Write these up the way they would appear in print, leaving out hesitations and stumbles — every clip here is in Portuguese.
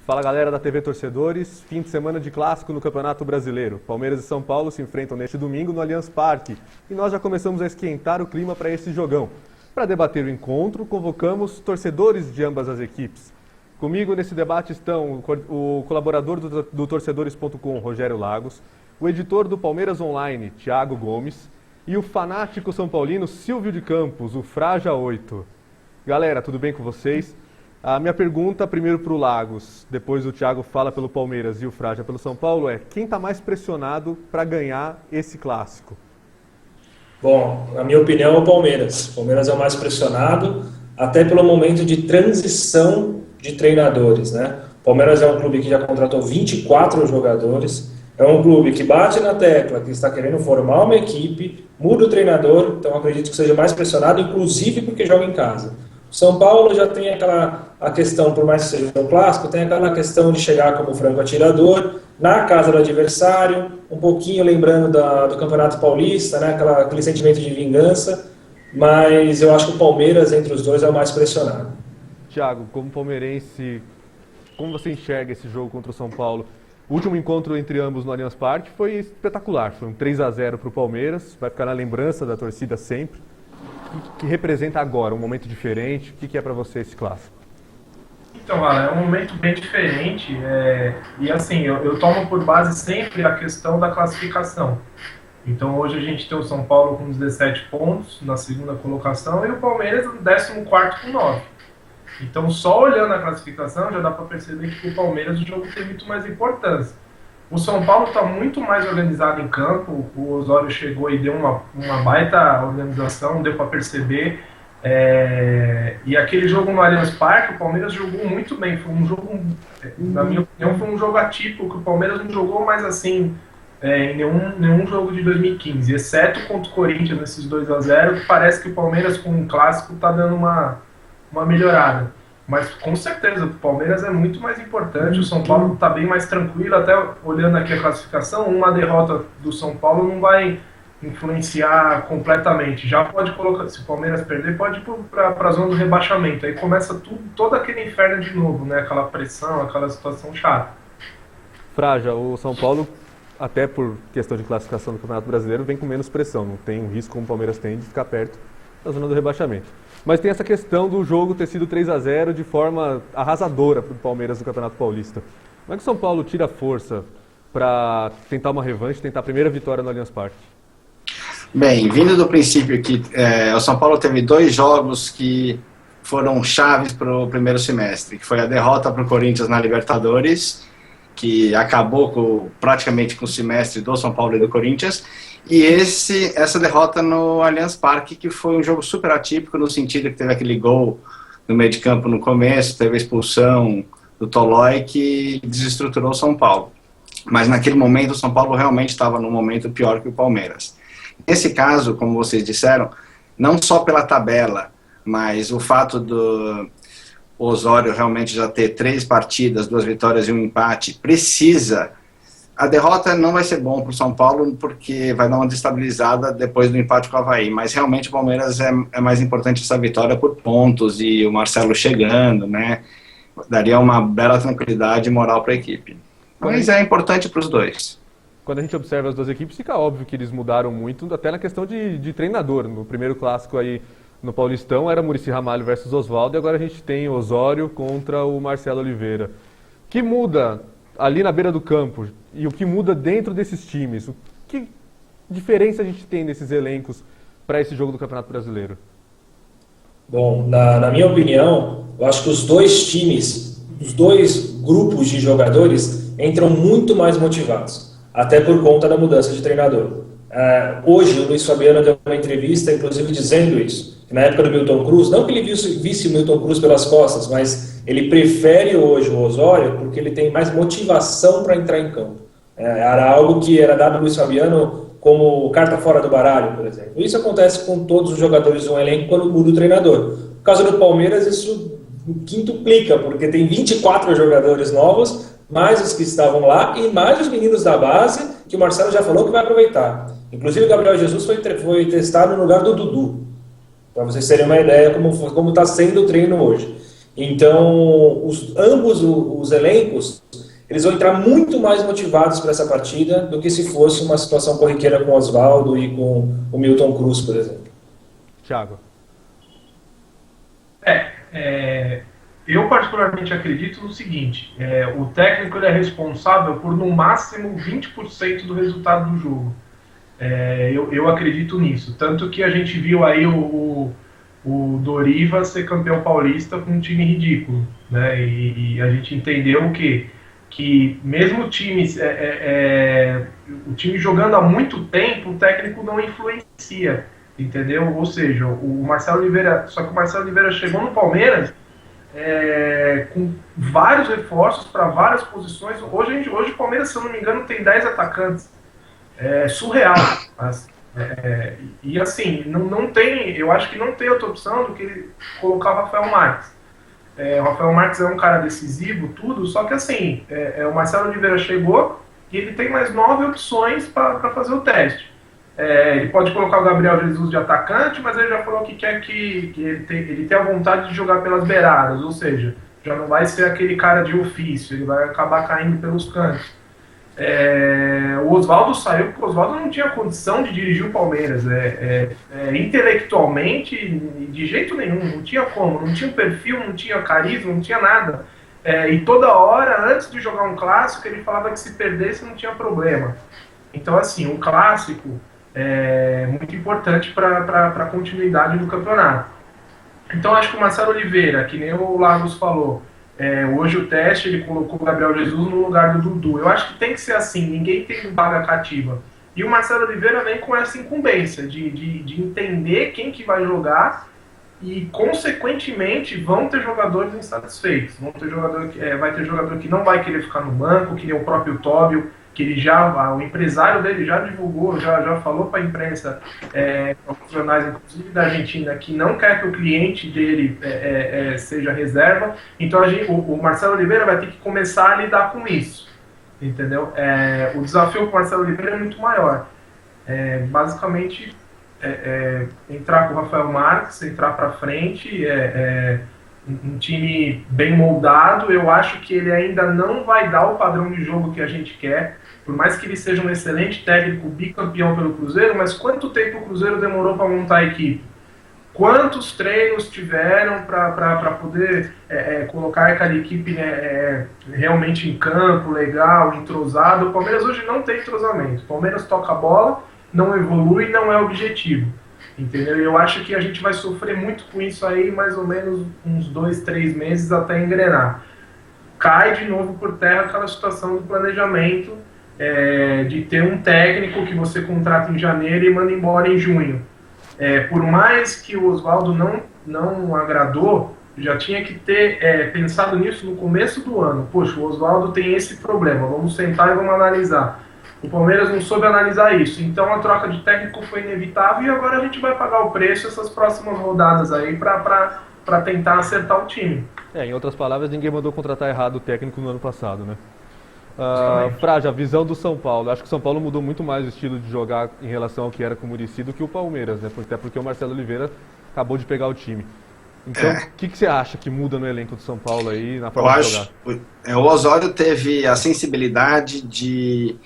Fala galera da TV Torcedores, fim de semana de clássico no Campeonato Brasileiro. Palmeiras e São Paulo se enfrentam neste domingo no Allianz Parque e nós já começamos a esquentar o clima para esse jogão. Para debater o encontro, convocamos torcedores de ambas as equipes. Comigo nesse debate estão o colaborador do Torcedores.com, Rogério Lagos, o editor do Palmeiras Online, Thiago Gomes, e o fanático são paulino Silvio de Campos, o Fraja 8. Galera, tudo bem com vocês? A minha pergunta, primeiro para o Lagos, depois o Thiago fala pelo Palmeiras e o Fraja pelo São Paulo, é quem está mais pressionado para ganhar esse clássico? Bom, na minha opinião, é o Palmeiras. O Palmeiras é o mais pressionado, até pelo momento de transição de treinadores, né? O Palmeiras é um clube que já contratou 24 jogadores, é um clube que bate na tecla, que está querendo formar uma equipe, muda o treinador, então acredito que seja mais pressionado, inclusive porque joga em casa. O São Paulo já tem a questão, por mais que seja um clássico, tem aquela questão de chegar como franco atirador, na casa do adversário, um pouquinho lembrando do Campeonato Paulista, né? Aquele sentimento de vingança, mas eu acho que o Palmeiras, entre os dois, é o mais pressionado. Thiago, como palmeirense, como você enxerga esse jogo contra o São Paulo? O último encontro entre ambos no Allianz Parque foi espetacular, foi um 3-0 para o Palmeiras, vai ficar na lembrança da torcida sempre. O que representa agora, um momento diferente? O que é para você esse clássico? Então, é um momento bem diferente e assim, eu tomo por base sempre a questão da classificação. Então hoje a gente tem o São Paulo com 17 pontos na segunda colocação e o Palmeiras no 14º com 9. Então só olhando a classificação já dá para perceber que o Palmeiras o jogo tem muito mais importância. O São Paulo está muito mais organizado em campo, o Osório chegou e deu uma baita organização, deu para perceber. E aquele jogo no Allianz Parque, o Palmeiras jogou muito bem. Foi um jogo, na minha opinião, foi um jogo atípico, que o Palmeiras não jogou mais assim em nenhum jogo de 2015, exceto contra o Corinthians nesses 2-0, que parece que o Palmeiras com um clássico está dando uma melhorada. Mas com certeza, o Palmeiras é muito mais importante, o São Paulo está bem mais tranquilo, até olhando aqui a classificação, uma derrota do São Paulo não vai influenciar completamente. Já pode colocar, se o Palmeiras perder, pode ir para a zona do rebaixamento. Aí começa todo aquele inferno de novo, né? Aquela pressão, aquela situação chata. Fraja, o São Paulo, até por questão de classificação do Campeonato Brasileiro, vem com menos pressão, não tem um risco como o Palmeiras tem de ficar perto da zona do rebaixamento. Mas tem essa questão do jogo ter sido 3-0 de forma arrasadora para o Palmeiras no Campeonato Paulista. Como é que o São Paulo tira força para tentar uma revanche, tentar a primeira vitória no Allianz Parque? Bem, vindo do princípio que o São Paulo teve 2 jogos que foram chaves para o primeiro semestre, que foi a derrota para o Corinthians na Libertadores, que acabou praticamente com o semestre do São Paulo e do Corinthians, e essa derrota no Allianz Parque, que foi um jogo super atípico, no sentido que teve aquele gol no meio de campo no começo, teve a expulsão do Tolói, que desestruturou o São Paulo. Mas naquele momento o São Paulo realmente estava num momento pior que o Palmeiras. Nesse caso, como vocês disseram, não só pela tabela, mas o fato do Osório realmente já ter 3 partidas, 2 vitórias e um empate, a derrota não vai ser bom para o São Paulo, porque vai dar uma destabilizada depois do empate com o Avaí, mas realmente o Palmeiras é mais importante essa vitória por pontos, e o Marcelo chegando, né, daria uma bela tranquilidade moral para a equipe. Mas é importante para os dois. Quando a gente observa as duas equipes, fica óbvio que eles mudaram muito, até na questão de treinador. No primeiro clássico aí no Paulistão era Muricy Ramalho versus Oswaldo, e agora a gente tem Osório contra o Marcelo Oliveira. O que muda ali na beira do campo e o que muda dentro desses times? Que diferença a gente tem nesses elencos para esse jogo do Campeonato Brasileiro? Bom, na minha opinião, eu acho que os dois times, os dois grupos de jogadores entram muito mais motivados, até por conta da mudança de treinador. Hoje o Luiz Fabiano deu uma entrevista, inclusive dizendo isso, que na época do Milton Cruz, não que ele visse o Milton Cruz pelas costas, mas ele prefere hoje o Osório porque ele tem mais motivação para entrar em campo. Era algo que era dado ao Luiz Fabiano como carta fora do baralho, por exemplo. Isso acontece com todos os jogadores de um elenco quando muda o treinador. No caso do Palmeiras, isso quintuplica, porque tem 24 jogadores novos, mais os que estavam lá e mais os meninos da base, que o Marcelo já falou que vai aproveitar. Inclusive o Gabriel Jesus foi testado no lugar do Dudu, para vocês terem uma ideia como está sendo o treino hoje. Então, ambos os elencos, eles vão entrar muito mais motivados para essa partida do que se fosse uma situação corriqueira com o Oswaldo e com o Milton Cruz, por exemplo. Thiago. Eu particularmente acredito no seguinte, o técnico ele é responsável por no máximo 20% do resultado do jogo. Eu acredito nisso, tanto que a gente viu aí o Doriva ser campeão paulista com um time ridículo, né? E a gente entendeu que mesmo o time jogando há muito tempo, o técnico não influencia, entendeu? Ou seja, o Marcelo Oliveira, só que o Marcelo Oliveira chegou no Palmeiras com vários reforços para várias posições. Hoje o Palmeiras, se eu não me engano, tem 10 atacantes. É surreal. E assim, não tem, eu acho que não tem outra opção do que colocar o Rafael Marques. O Rafael Marques é um cara decisivo, tudo, só que assim, o Marcelo Oliveira chegou e ele tem mais 9 opções para fazer o teste. Ele pode colocar o Gabriel Jesus de atacante, mas ele já falou que quer que ele tenha vontade de jogar pelas beiradas, ou seja, já não vai ser aquele cara de ofício, ele vai acabar caindo pelos cantos. O Oswaldo saiu porque o Oswaldo não tinha condição de dirigir o Palmeiras. Intelectualmente, de jeito nenhum, não tinha como, não tinha perfil, não tinha carisma, não tinha nada. E toda hora, antes de jogar um clássico, ele falava que se perdesse não tinha problema. Então, assim, um clássico é muito importante para a continuidade do campeonato. Então, acho que o Marcelo Oliveira, que nem o Lagos falou, hoje o teste ele colocou o Gabriel Jesus no lugar do Dudu. Eu acho que tem que ser assim, ninguém tem vaga cativa. E o Marcelo Oliveira vem com essa incumbência de entender quem que vai jogar e, consequentemente, vão ter jogadores insatisfeitos. Vai ter jogador que não vai querer ficar no banco, que nem o próprio Tóbio, que o empresário dele já divulgou, já falou para a imprensa, profissionais, inclusive da Argentina, que não quer que o cliente dele seja reserva. Então o Marcelo Oliveira vai ter que começar a lidar com isso, entendeu? O desafio para o Marcelo Oliveira é muito maior. Basicamente, entrar com o Rafael Marques, entrar para frente, um time bem moldado. Eu acho que ele ainda não vai dar o padrão de jogo que a gente quer, por mais que ele seja um excelente técnico, bicampeão pelo Cruzeiro, mas quanto tempo o Cruzeiro demorou para montar a equipe? Quantos treinos tiveram para poder colocar aquela equipe realmente em campo, legal, entrosado? O Palmeiras hoje não tem entrosamento. O Palmeiras toca a bola, não evolui, não é objetivo. Entendeu? Eu acho que a gente vai sofrer muito com isso aí, mais ou menos uns 2, 3 meses até engrenar. Cai de novo por terra aquela situação do planejamento, de ter um técnico que você contrata em janeiro e manda embora em junho. Por mais que o Oswaldo não agradou, já tinha que ter pensado nisso no começo do ano. Poxa, o Oswaldo tem esse problema, vamos sentar e vamos analisar. O Palmeiras não soube analisar isso, então a troca de técnico foi inevitável e agora a gente vai pagar o preço essas próximas rodadas aí para tentar acertar o time. Em outras palavras, ninguém mandou contratar errado o técnico no ano passado, né? Fraja, a visão do São Paulo. Acho que o São Paulo mudou muito mais o estilo de jogar em relação ao que era com o Muricy do que o Palmeiras, né? Até porque o Marcelo Oliveira acabou de pegar o time. Então, o que você acha que muda no elenco do São Paulo aí, na forma de jogar? O Osório teve a sensibilidade de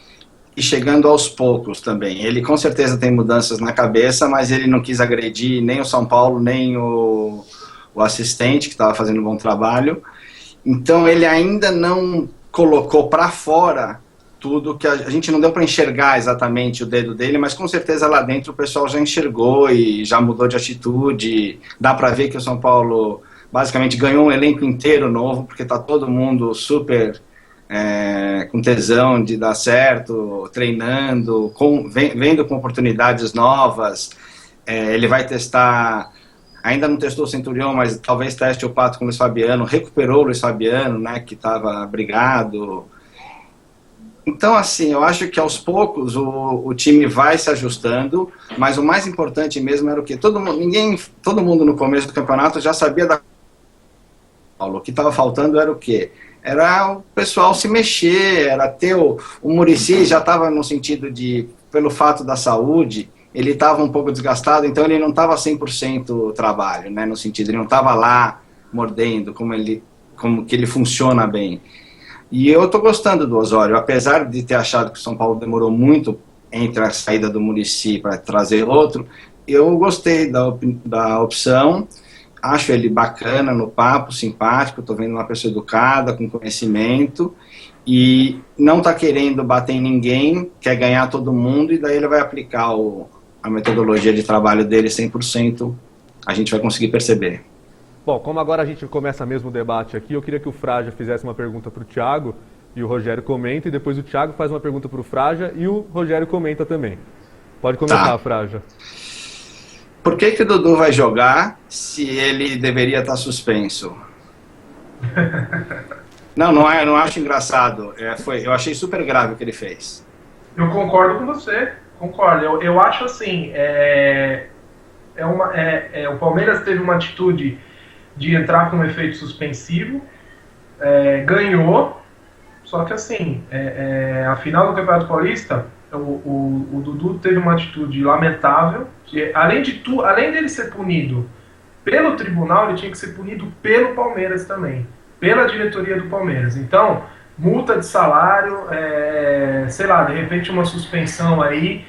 ir chegando aos poucos também. Ele com certeza tem mudanças na cabeça, mas ele não quis agredir nem o São Paulo, nem o assistente, que estava fazendo um bom trabalho. Então ele ainda não colocou para fora tudo que a gente não deu para enxergar exatamente o dedo dele, mas com certeza lá dentro o pessoal já enxergou e já mudou de atitude. Dá para ver que o São Paulo basicamente ganhou um elenco inteiro novo, porque está todo mundo super com tesão de dar certo, treinando, vendo com oportunidades novas. Ele vai testar, ainda não testou o Centurião, mas talvez teste o Pato com o Luiz Fabiano, recuperou o Luiz Fabiano, né, que estava brigado. Então, assim, eu acho que aos poucos o time vai se ajustando, mas o mais importante mesmo era o quê? Todo mundo no começo do campeonato já sabia da Paulo. O que estava faltando era o quê? Era o pessoal se mexer, era ter o Muricy já estava no sentido de, pelo fato da saúde, ele estava um pouco desgastado, então ele não estava 100% trabalho, né, no sentido, ele não estava lá mordendo, como que ele funciona bem. E eu estou gostando do Osório, apesar de ter achado que o São Paulo demorou muito entre a saída do Muricy para trazer outro, eu gostei da opção, acho ele bacana no papo, simpático, estou vendo uma pessoa educada, com conhecimento, e não está querendo bater em ninguém, quer ganhar todo mundo, e daí ele vai aplicar a metodologia de trabalho dele 100%, a gente vai conseguir perceber. Bom, como agora a gente começa mesmo o debate aqui, eu queria que o Fraja fizesse uma pergunta para o Thiago e o Rogério comenta, e depois o Thiago faz uma pergunta para o Fraja e o Rogério comenta também. Pode começar, Fraja. Por que o Dudu vai jogar se ele deveria estar suspenso? Não acho engraçado. Eu achei super grave o que ele fez. Eu concordo com você, concordo. Eu acho assim, o Palmeiras teve uma atitude de entrar com um efeito suspensivo, ganhou, só que assim, a final do Campeonato Paulista, o Dudu teve uma atitude lamentável, que além dele ser punido pelo tribunal, ele tinha que ser punido pelo Palmeiras também, pela diretoria do Palmeiras. Então, multa de salário, sei lá, de repente uma suspensão aí.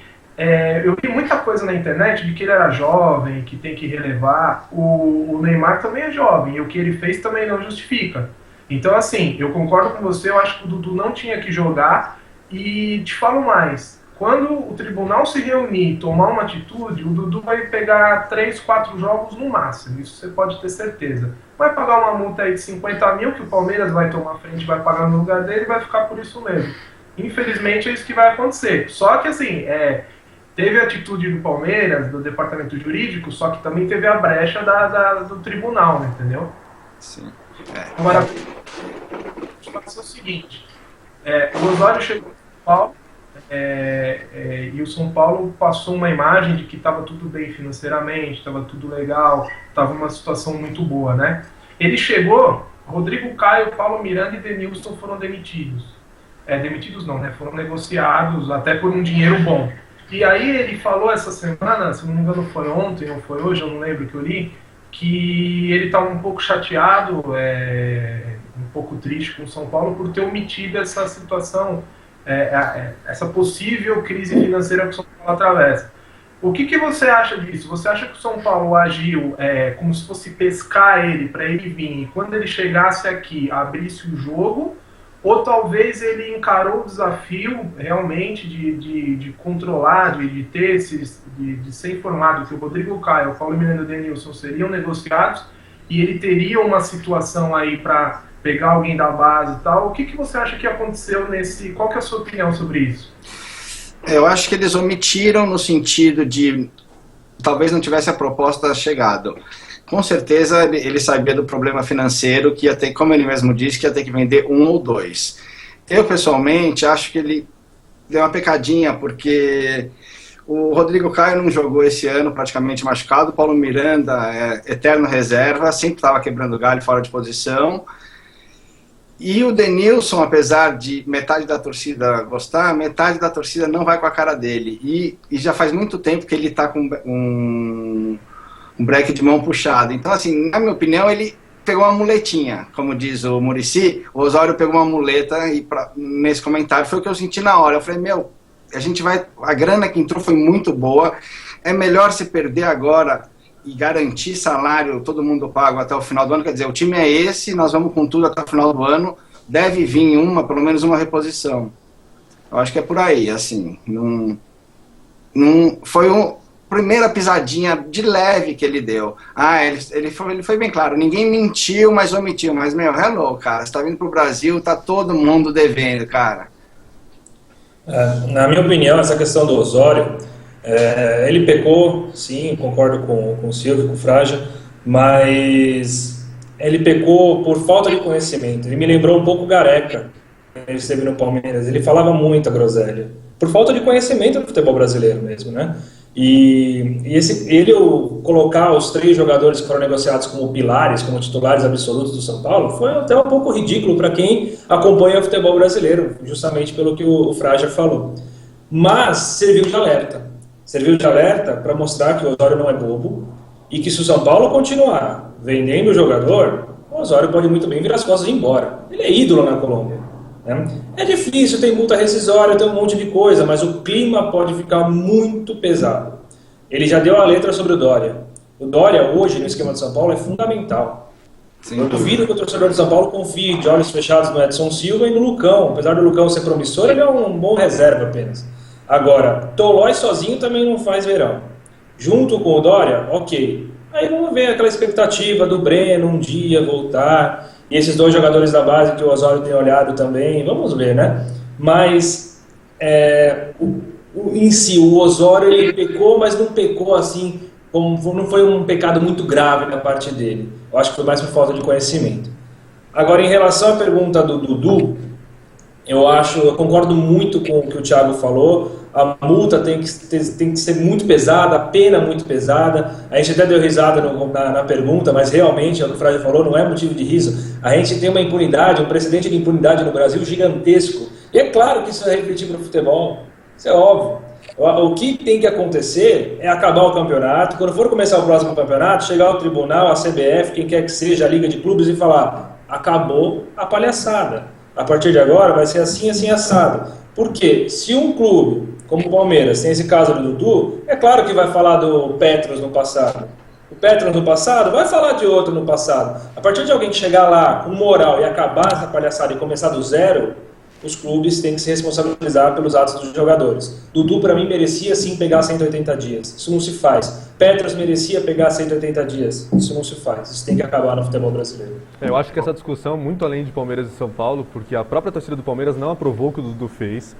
Eu vi muita coisa na internet de que ele era jovem, que tem que relevar. O Neymar também é jovem, e o que ele fez também não justifica. Então, assim, eu concordo com você, eu acho que o Dudu não tinha que jogar, e te falo mais, quando o tribunal se reunir e tomar uma atitude, o Dudu vai pegar 3, 4 jogos no máximo, isso você pode ter certeza. Vai pagar uma multa aí de 50 mil, que o Palmeiras vai tomar frente, vai pagar no lugar dele, e vai ficar por isso mesmo. Infelizmente é isso que vai acontecer. Só que assim, teve a atitude do Palmeiras, do departamento jurídico, só que também teve a brecha do tribunal, né, entendeu? Sim. Agora, vai ser o seguinte, o Osório chegou em São Paulo, e o São Paulo passou uma imagem de que estava tudo bem financeiramente, estava tudo legal, estava uma situação muito boa, né? Ele chegou, Rodrigo Caio, Paulo Miranda e Denilson foram demitidos. Demitidos não, né? Foram negociados até por um dinheiro bom. E aí ele falou essa semana, se não me engano foi ontem ou foi hoje, eu não lembro que eu li, que ele estava um pouco chateado, um pouco triste com o São Paulo por ter omitido essa situação, essa possível crise financeira que o São Paulo atravessa. O que você acha disso? Você acha que o São Paulo agiu como se fosse pescar ele para ele vir e quando ele chegasse aqui abrisse o jogo? Ou talvez ele encarou o desafio realmente de controlar, de ter de ser informado que o Rodrigo Caio, o Paulo Miranda e o Denilson seriam negociados e ele teria uma situação aí para pegar alguém da base e tal. O que você acha que aconteceu qual que é a sua opinião sobre isso? Eu acho que eles omitiram no sentido de talvez não tivesse a proposta chegado. Com certeza ele sabia do problema financeiro que ia ter, como ele mesmo disse, que ia ter que vender 1 ou 2. Eu pessoalmente acho que ele deu uma pecadinha, porque o Rodrigo Caio não jogou esse ano, praticamente machucado. O Paulo Miranda é eterno reserva, sempre estava quebrando galho fora de posição. E o Denilson, apesar de metade da torcida gostar, metade da torcida não vai com a cara dele. E já faz muito tempo que ele está com um break de mão puxado. Então, assim, na minha opinião, ele pegou uma muletinha, como diz o Muricy. O Osório pegou uma muleta e nesse comentário foi o que eu senti na hora. Eu falei, a grana que entrou foi muito boa, é melhor se perder agora e garantir salário, todo mundo pago até o final do ano. Quer dizer, o time é esse, nós vamos com tudo até o final do ano, deve vir pelo menos uma reposição. Eu acho que é por aí, assim, não foi primeira pisadinha de leve que ele deu. Ele foi bem claro, ninguém mentiu, mas omitiu. Mas, hello, cara, você tá vindo pro Brasil, tá todo mundo devendo, cara. Na minha opinião, essa questão do Osório, ele pecou, sim, concordo com o Silvio, com o Fraja, mas ele pecou por falta de conhecimento. Ele me lembrou um pouco o Gareca, ele esteve no Palmeiras, ele falava muita groselha, por falta de conhecimento do futebol brasileiro mesmo, né? E ele colocar os 3 jogadores que foram negociados como pilares, como titulares absolutos do São Paulo, foi até um pouco ridículo para quem acompanha o futebol brasileiro, justamente pelo que o Fraja falou. Mas serviu de alerta. Serviu de alerta para mostrar que o Osório não é bobo e que se o São Paulo continuar vendendo o jogador, o Osório pode muito bem virar as costas e ir embora. Ele é ídolo na Colômbia. Né? É difícil, tem multa rescisória, tem um monte de coisa, mas o clima pode ficar muito pesado. Ele já deu a letra sobre o Dória. O Dória hoje, no esquema de São Paulo, é fundamental. Eu duvido que o torcedor de São Paulo confie de olhos fechados no Edson Silva e no Lucão. Apesar do Lucão ser promissor, ele é um bom reserva apenas. Agora, Tolói sozinho também não faz verão. Junto com o Dória, ok. Aí vamos ver aquela expectativa do Breno um dia voltar. E esses dois jogadores da base que o Osório tem olhado também. Vamos ver, né? Mas, em si, o Osório ele pecou, mas não pecou assim... Não foi um pecado muito grave da parte dele. Eu acho que foi mais por falta de conhecimento. Agora, em relação à pergunta do Dudu, eu concordo muito com o que o Thiago falou. A multa tem que ser muito pesada, a pena muito pesada. A gente até deu risada na pergunta, mas realmente, é o que o Frade falou, não é motivo de riso. A gente tem uma impunidade, um precedente de impunidade no Brasil gigantesco. E é claro que isso vai refletir para o futebol. Isso é óbvio. O que tem que acontecer é acabar o campeonato. Quando for começar o próximo campeonato, chegar ao tribunal, a CBF, quem quer que seja, a Liga de Clubes, e falar: acabou a palhaçada. A partir de agora vai ser assim, assim, assado. Por quê? Se um clube, como o Palmeiras, tem esse caso do Dudu, é claro que vai falar do Petros no passado. O Petros no passado vai falar de outro no passado. A partir de alguém que chegar lá com moral e acabar essa palhaçada e começar do zero, os clubes têm que se responsabilizar pelos atos dos jogadores. Dudu, para mim, merecia sim pegar 180 dias. Isso não se faz. Petros merecia pegar 180 dias. Isso não se faz. Isso tem que acabar no futebol brasileiro. Eu acho que essa discussão, muito além de Palmeiras e São Paulo, porque a própria torcida do Palmeiras não aprovou o que o Dudu fez.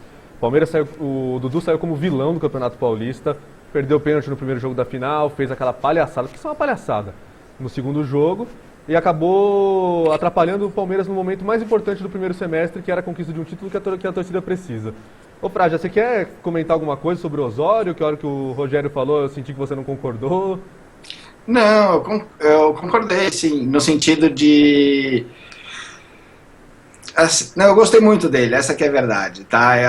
O Dudu saiu como vilão do Campeonato Paulista, perdeu o pênalti no primeiro jogo da final, fez aquela palhaçada, porque isso é uma palhaçada, no segundo jogo, e acabou atrapalhando o Palmeiras no momento mais importante do primeiro semestre, que era a conquista de um título que a torcida precisa. Ô Fraja, você quer comentar alguma coisa sobre o Osório? Que a hora que o Rogério falou, eu senti que você não concordou. Não, eu concordei, sim, no sentido de... Não, eu gostei muito dele, essa que é a verdade, tá? Eu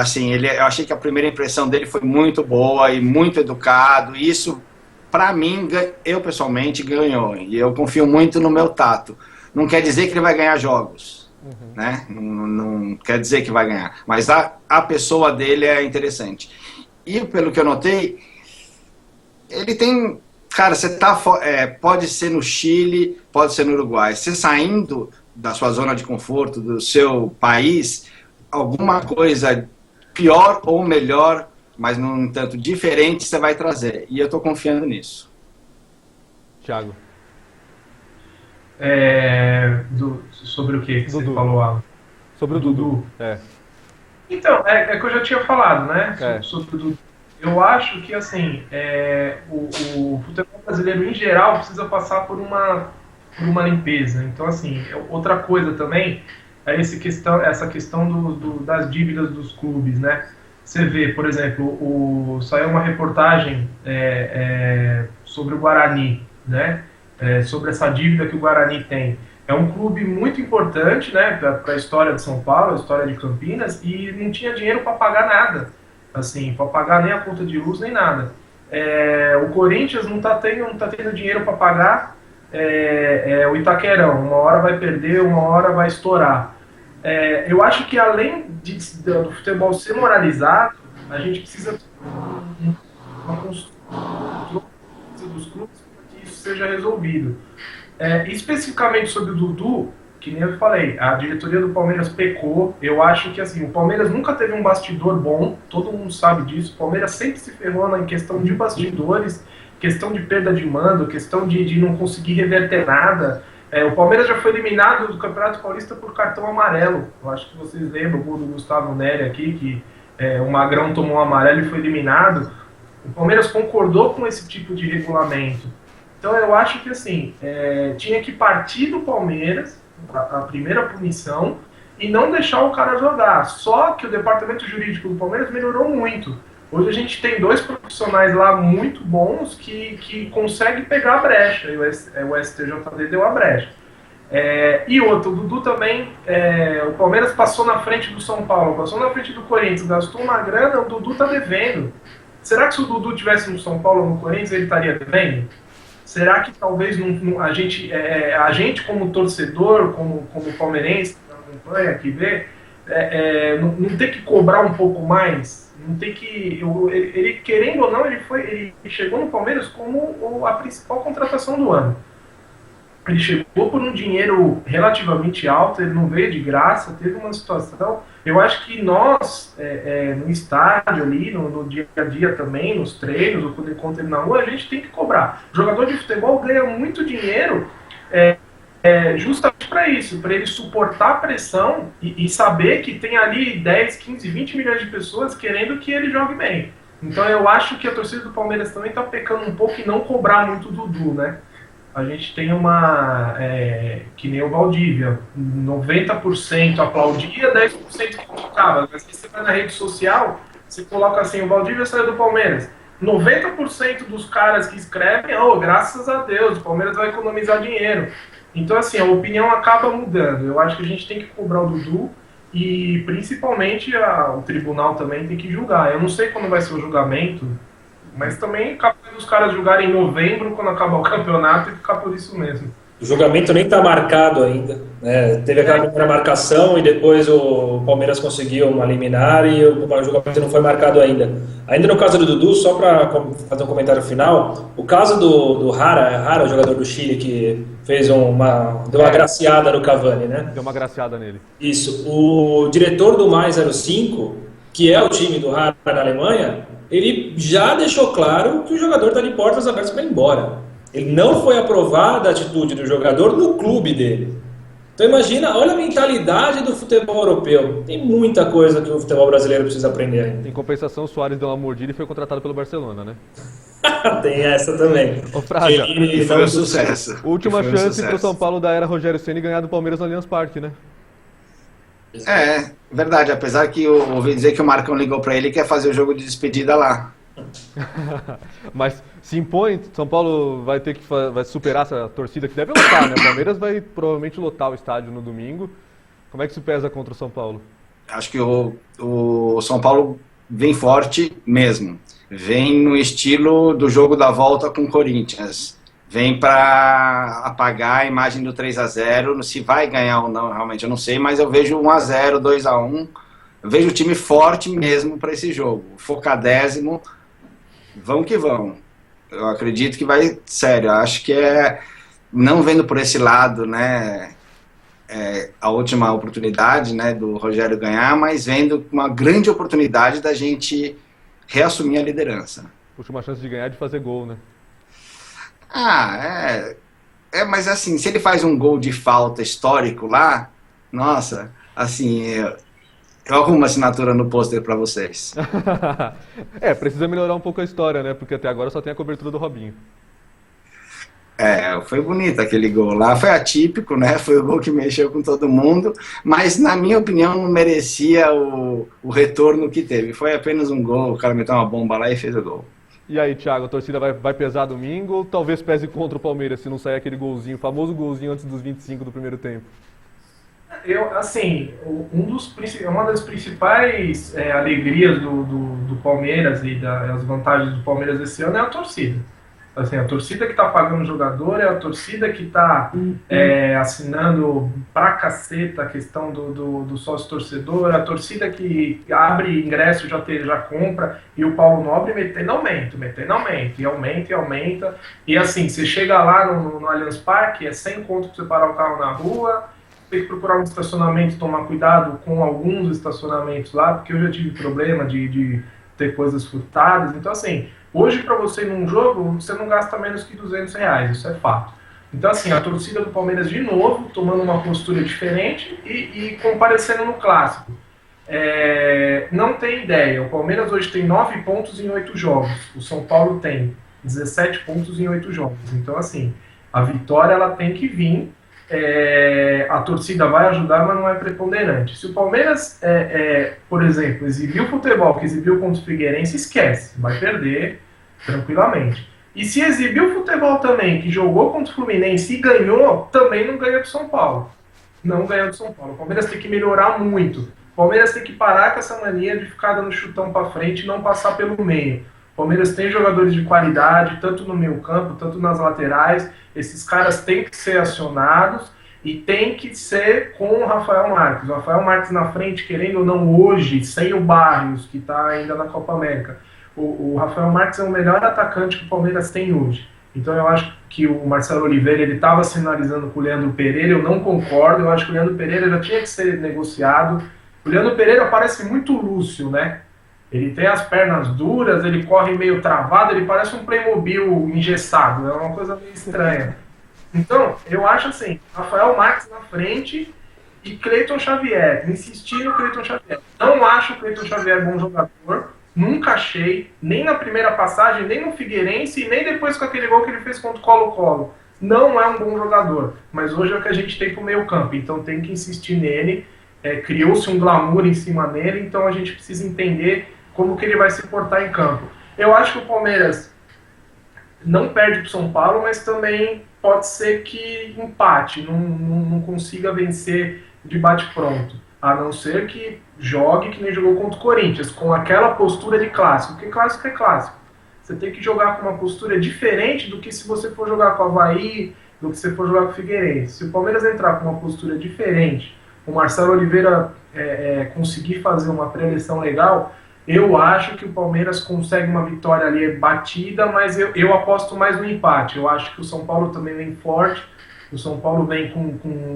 achei que a primeira impressão dele foi muito boa e muito educado, e isso... Para mim, eu pessoalmente ganhou, e eu confio muito no meu tato. Não quer dizer que ele vai ganhar jogos, né? Não quer dizer que vai ganhar, mas a pessoa dele é interessante. E pelo que eu notei, ele tem... Cara, você pode ser no Chile, pode ser no Uruguai. Você saindo da sua zona de conforto, do seu país, alguma coisa pior ou melhor, mas num tanto diferente, você vai trazer. E eu estou confiando nisso. Thiago. Sobre o que você Dudu. falou, Alan? Sobre o Dudu. Então, é que eu já tinha falado, né? É. Sobre o Dudu. Eu acho que, assim, o futebol brasileiro, em geral, precisa passar por uma limpeza. Então, assim, outra coisa também é essa questão das dívidas dos clubes, né? Você vê, por exemplo, saiu uma reportagem sobre o Guarani, né? Sobre essa dívida que o Guarani tem. É um clube muito importante, né, para a história de São Paulo, a história de Campinas, e não tinha dinheiro para pagar nada, assim, para pagar nem a conta de luz nem nada. O Corinthians não está tendo dinheiro para pagar o Itaquerão. Uma hora vai perder, uma hora vai estourar. Eu acho que além do futebol ser moralizado, a gente precisa uma construção dos clubes para que isso seja resolvido. Especificamente sobre o Dudu, que nem eu falei, a diretoria do Palmeiras pecou. Eu acho que assim, o Palmeiras nunca teve um bastidor bom, todo mundo sabe disso. O Palmeiras sempre se ferrou em questão de bastidores, questão de perda de mando, questão de não conseguir reverter nada. O Palmeiras já foi eliminado do Campeonato Paulista por cartão amarelo. Eu acho que vocês lembram o gol do Gustavo Neri aqui, que o Magrão tomou um amarelo e foi eliminado. O Palmeiras concordou com esse tipo de regulamento. Então eu acho que assim, tinha que partir do Palmeiras, a primeira punição, e não deixar o cara jogar. Só que o departamento jurídico do Palmeiras melhorou muito. Hoje a gente tem 2 profissionais lá muito bons que conseguem pegar a brecha, e o STJD deu a brecha. E outro, o Dudu também, o Palmeiras passou na frente do São Paulo, passou na frente do Corinthians, gastou uma grana, o Dudu tá devendo. Será que se o Dudu tivesse no São Paulo ou no Corinthians, ele estaria devendo? será que talvez a gente como torcedor, como palmeirense, que acompanha, que vê, não tem que cobrar um pouco mais? Não tem que... Ele, querendo ou não, ele chegou no Palmeiras como a principal contratação do ano. Ele chegou por um dinheiro relativamente alto, ele não veio de graça, teve uma situação... Eu acho que nós, no estádio ali, no dia a dia também, nos treinos, ou quando encontra ele na rua, a gente tem que cobrar. O jogador de futebol ganha muito dinheiro justamente para isso, para ele suportar a pressão e saber que tem ali 10, 15, 20 milhões de pessoas querendo que ele jogue bem. Então eu acho que a torcida do Palmeiras também está pecando um pouco em não cobrar muito do Dudu, né? A gente tem que nem o Valdívia, 90% aplaudia, 10% criticava. Mas se você vai na rede social, você coloca assim, o Valdívia saiu do Palmeiras. 90% dos caras que escrevem, graças a Deus, o Palmeiras vai economizar dinheiro. Então, assim, a opinião acaba mudando. Eu acho que a gente tem que cobrar o Dudu e, principalmente, o tribunal também tem que julgar. Eu não sei quando vai ser o julgamento, mas também capaz dos caras julgarem em novembro, quando acabar o campeonato, e ficar por isso mesmo. O julgamento nem está marcado ainda, né? Teve aquela primeira marcação e depois o Palmeiras conseguiu uma liminar e o julgamento não foi marcado ainda. Ainda no caso do Dudu, só para fazer um comentário final, o caso do Jara, o jogador do Chile, que fez deu uma graciada no Cavani, né? Deu uma graciada nele. Isso. O diretor do Mais 05, que é o time do Jara na Alemanha, ele já deixou claro que o jogador está de portas abertas para ir embora. Ele não foi aprovada a atitude do jogador no clube dele. Então imagina, olha a mentalidade do futebol europeu. Tem muita coisa que o futebol brasileiro precisa aprender. Em compensação, o Suárez deu uma mordida e foi contratado pelo Barcelona, né? Tem essa também. Ô, Fraga, E foi um sucesso. Última chance para o São Paulo da era Rogério Ceni ganhar do Palmeiras no Allianz Parque, né? Verdade. Apesar que eu ouvi dizer que o Marcão ligou para ele e quer fazer o jogo de despedida lá. Mas se impõe, São Paulo vai ter que vai superar essa torcida que deve lotar, né? O Palmeiras vai provavelmente lotar o estádio no domingo. Como é que isso pesa contra o São Paulo? Acho que o São Paulo vem forte mesmo. Vem no estilo do jogo da volta com o Corinthians. Vem para apagar a imagem do 3-0. Se vai ganhar ou não, realmente eu não sei, mas eu vejo 1-0, 2-1. Eu vejo o time forte mesmo para esse jogo. Focadésimo. Vão que vão. Eu acredito que vai, sério, acho que não vendo por esse lado, né, a última oportunidade, né, do Rogério ganhar, mas vendo uma grande oportunidade da gente reassumir a liderança. Última chance de ganhar, de fazer gol, né? Mas assim, se ele faz um gol de falta histórico lá, nossa, assim, eu arrumo uma assinatura no pôster para vocês. Precisa melhorar um pouco a história, né? Porque até agora só tem a cobertura do Robinho. Foi bonito aquele gol lá. Foi atípico, né? Foi o gol que mexeu com todo mundo. Mas, na minha opinião, não merecia o retorno que teve. Foi apenas um gol. O cara meteu uma bomba lá e fez o gol. E aí, Thiago, a torcida vai pesar domingo ou talvez pese contra o Palmeiras se não sair aquele golzinho, o famoso golzinho antes dos 25 do primeiro tempo? Uma das principais alegrias do Palmeiras e das vantagens do Palmeiras esse ano é a torcida. Assim, a torcida que está pagando o jogador, é a torcida que está assinando pra caceta a questão do sócio-torcedor, a torcida que abre ingresso, já compra, e o Paulo Nobre metendo aumento, e aumenta. E assim, você chega lá no Allianz Parque, 100 conto para você parar o carro na rua, tem que procurar um estacionamento, tomar cuidado com alguns estacionamentos lá, porque eu já tive problema de ter coisas furtadas. Então, assim, hoje para você ir num jogo, você não gasta menos que R$200, isso é fato. Então, assim, a torcida do Palmeiras, de novo, tomando uma postura diferente e comparecendo no clássico. Não tem ideia, o Palmeiras hoje tem 9 pontos em 8 jogos, o São Paulo tem 17 pontos em 8 jogos. Então, assim, a vitória ela tem que vir. A torcida vai ajudar, mas não é preponderante. Se o Palmeiras, por exemplo, exibiu o futebol que exibiu contra o Figueirense, esquece, vai perder tranquilamente. E se exibiu o futebol também, que jogou contra o Fluminense e ganhou, também não ganha do São Paulo. Não ganha do São Paulo. O Palmeiras tem que melhorar muito. O Palmeiras tem que parar com essa mania de ficar dando chutão para frente e não passar pelo meio. O Palmeiras tem jogadores de qualidade, tanto no meio campo, tanto nas laterais. Esses caras têm que ser acionados e tem que ser com o Rafael Marques. O Rafael Marques na frente, querendo ou não, hoje, sem o Barrios, que está ainda na Copa América. O Rafael Marques é o melhor atacante que o Palmeiras tem hoje. Então eu acho que o Marcelo Oliveira ele estava sinalizando com o Leandro Pereira, eu não concordo, eu acho que o Leandro Pereira já tinha que ser negociado. O Leandro Pereira parece muito Lúcio, né? Ele tem as pernas duras, ele corre meio travado, ele parece um Playmobil engessado, é uma coisa meio estranha. Então, eu acho assim, Rafael Marques na frente e Cleiton Xavier, insistir no Cleiton Xavier. Não acho o Cleiton Xavier bom jogador, nunca achei, nem na primeira passagem, nem no Figueirense e nem depois com aquele gol que ele fez contra o Colo-Colo. Não é um bom jogador, mas hoje é o que a gente tem pro meio campo, então tem que insistir nele. Criou-se um glamour em cima dele, então a gente precisa entender como que ele vai se portar em campo. Eu acho que o Palmeiras não perde para o São Paulo, mas também pode ser que empate, não consiga vencer de bate-pronto, a não ser que jogue que nem jogou contra o Corinthians, com aquela postura de clássico, porque clássico é clássico. Você tem que jogar com uma postura diferente do que se você for jogar com o Avaí, do que se for jogar com o Figueirense. Se o Palmeiras entrar com uma postura diferente, o Marcelo Oliveira conseguir fazer uma pré-eleição legal, eu acho que o Palmeiras consegue uma vitória ali batida, mas eu aposto mais no empate. Eu acho que o São Paulo também vem forte, o São Paulo vem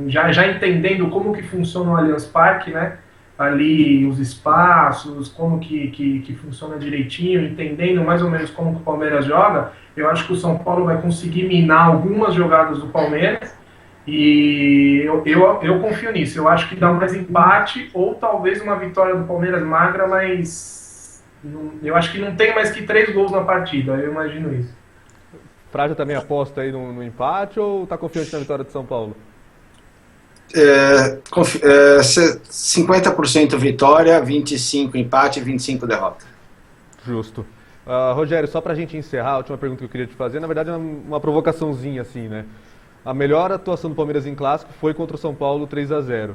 já entendendo como que funciona o Allianz Parque, né? Ali os espaços, como que funciona direitinho, entendendo mais ou menos como que o Palmeiras joga. Eu acho que o São Paulo vai conseguir minar algumas jogadas do Palmeiras. E eu confio nisso. Eu acho que dá mais empate ou talvez uma vitória do Palmeiras magra, mas eu acho que não tem mais que 3 gols na partida. Eu imagino isso. Fraja também aposta aí no empate ou está confiante na vitória de São Paulo? 50% vitória, 25% empate e 25% derrota. Justo. Rogério, só para a gente encerrar, a última pergunta que eu queria te fazer, na verdade é uma provocaçãozinha assim, né? A melhor atuação do Palmeiras em clássico foi contra o São Paulo 3-0.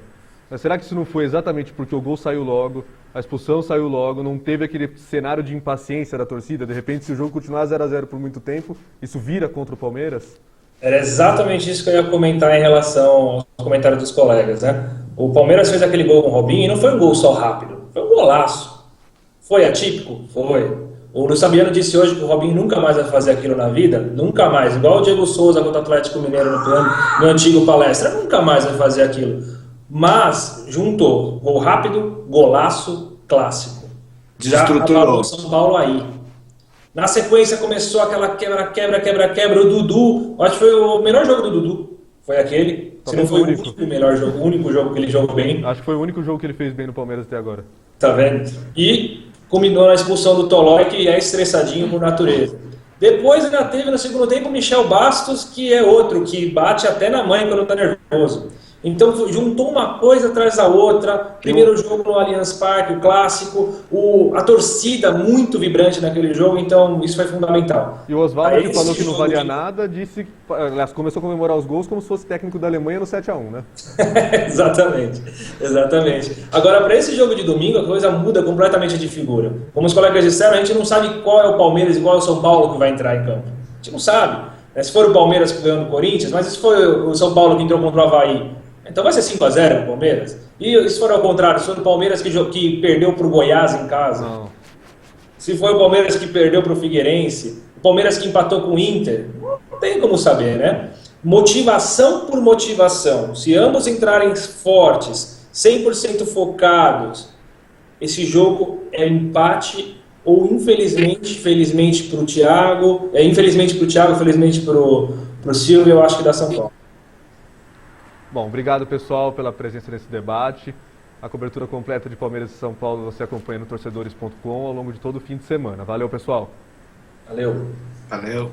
Mas será que isso não foi exatamente porque o gol saiu logo, a expulsão saiu logo, não teve aquele cenário de impaciência da torcida? De repente, se o jogo continuar 0-0 por muito tempo, isso vira contra o Palmeiras? Era exatamente isso que eu ia comentar em relação aos comentários dos colegas, né? O Palmeiras fez aquele gol com o Robinho e não foi um gol só rápido, foi um golaço. Foi atípico? Foi. O Luiz Fabiano disse hoje que o Robinho nunca mais vai fazer aquilo na vida, nunca mais. Igual o Diego Souza contra o Atlético Mineiro no antigo Palestra, nunca mais vai fazer aquilo. Mas juntou gol rápido, golaço, clássico. Já acabou o São Paulo aí. Na sequência começou aquela quebra. O Dudu, acho que foi o melhor jogo do Dudu. Foi aquele. Se não foi o único jogo que ele jogou bem. Acho que foi o único jogo que ele fez bem no Palmeiras até agora. Tá vendo? E culminou na expulsão do Tolói, que é estressadinho por natureza. Depois ainda teve no segundo tempo o Michel Bastos, que é outro, que bate até na mãe quando tá nervoso. Então juntou uma coisa atrás da outra. Primeiro jogo no Allianz Parque, o clássico, a torcida muito vibrante naquele jogo, então isso foi fundamental. E o Oswaldo, que falou que não valia nada, disse, aliás, começou a comemorar os gols como se fosse técnico da Alemanha no 7-1, né? Exatamente. Agora, para esse jogo de domingo, a coisa muda completamente de figura. Como os colegas disseram, a gente não sabe qual é o Palmeiras e qual é o São Paulo que vai entrar em campo. A gente não sabe. Se for o Palmeiras que ganhou no Corinthians, mas se for o São Paulo que entrou contra o Avaí, então vai ser 5-0 o Palmeiras. E se for ao contrário, se for o Palmeiras que perdeu para o Goiás em casa, não. Se for o Palmeiras que perdeu para o Figueirense, o Palmeiras que empatou com o Inter, não tem como saber, né? Motivação por motivação. Se ambos entrarem fortes, 100% focados, esse jogo é empate ou felizmente para o Thiago, felizmente para o Silvio, eu acho que dá São Paulo. Bom, obrigado pessoal pela presença nesse debate. A cobertura completa de Palmeiras e São Paulo você acompanha no torcedores.com ao longo de todo o fim de semana. Valeu, pessoal. Valeu.